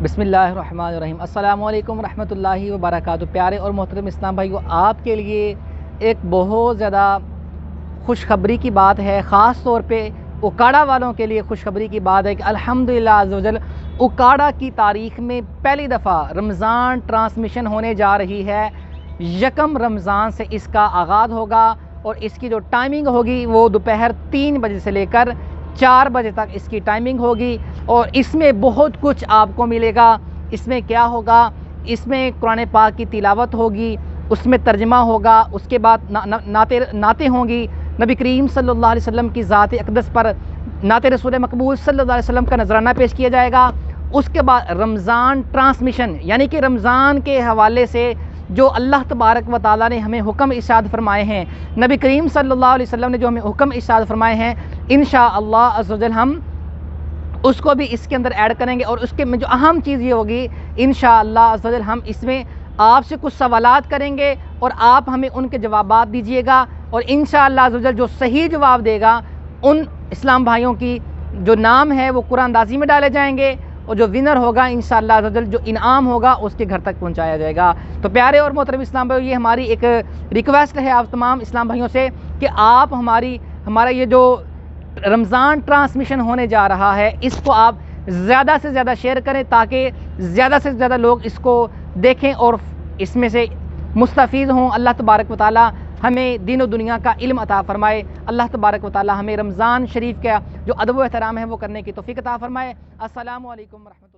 بسم اللہ الرحمن الرحیم۔ السلام علیکم ورحمۃ اللہ وبرکاتہ۔ پیارے اور محترم اسلام بھائیو، آپ کے لیے ایک بہت زیادہ خوشخبری کی بات ہے، خاص طور پہ اکاڑا والوں کے لیے خوشخبری کی بات ہے کہ الحمدللہ عز و جل اکاڑا کی تاریخ میں پہلی دفعہ رمضان ٹرانسمیشن ہونے جا رہی ہے۔ یکم رمضان سے اس کا آغاز ہوگا اور اس کی جو ٹائمنگ ہوگی وہ دوپہر 3 بجے سے لے کر 4 بجے تک اس کی ٹائمنگ ہوگی، اور اس میں بہت کچھ آپ کو ملے گا۔ اس میں کیا ہوگا؟ اس میں قرآن پاک کی تلاوت ہوگی، اس میں ترجمہ ہوگا، اس کے بعد نعتیں ہوں گی، نبی کریم صلی اللہ علیہ وسلم کی ذات اقدس پر نعت رسول مقبول صلی اللہ علیہ وسلم کا نذرانہ پیش کیا جائے گا۔ اس کے بعد رمضان ٹرانسمیشن، یعنی کہ رمضان کے حوالے سے جو اللہ تبارک و تعالیٰ نے ہمیں حکم ارشاد فرمائے ہیں، نبی کریم صلی اللہ علیہ وسلم نے جو ہمیں حکم ارشاد فرمائے ہیں، انشاءاللہ عز و جل ہم اس کو بھی اس کے اندر ایڈ کریں گے۔ اور اس کے میں جو اہم چیز یہ ہوگی، انشاءاللہ عز و جل ہم اس میں آپ سے کچھ سوالات کریں گے اور آپ ہمیں ان کے جوابات دیجئے گا، اور انشاءاللہ عز و جل جو صحیح جواب دے گا ان اسلام بھائیوں کی جو نام ہے وہ قرآن اندازی میں ڈالے جائیں گے، اور جو ونر ہوگا انشاءاللہ عز و جل جو انعام ہوگا اس کے گھر تک پہنچایا جائے گا۔ تو پیارے اور محترم اسلام بھائیوں، یہ ہماری ایک ریکویسٹ ہے آپ تمام اسلام بھائیوں سے کہ آپ ہمارا یہ جو رمضان ٹرانسمیشن ہونے جا رہا ہے اس کو آپ زیادہ سے زیادہ شیئر کریں، تاکہ زیادہ سے زیادہ لوگ اس کو دیکھیں اور اس میں سے مستفید ہوں۔ اللہ تبارک و تعالی ہمیں دین و دنیا کا علم عطا فرمائے۔ اللہ تبارک و تعالی ہمیں رمضان شریف کا جو ادب و احترام ہے وہ کرنے کی توفیق عطا فرمائے۔ السلام علیکم ورحمۃ اللہ۔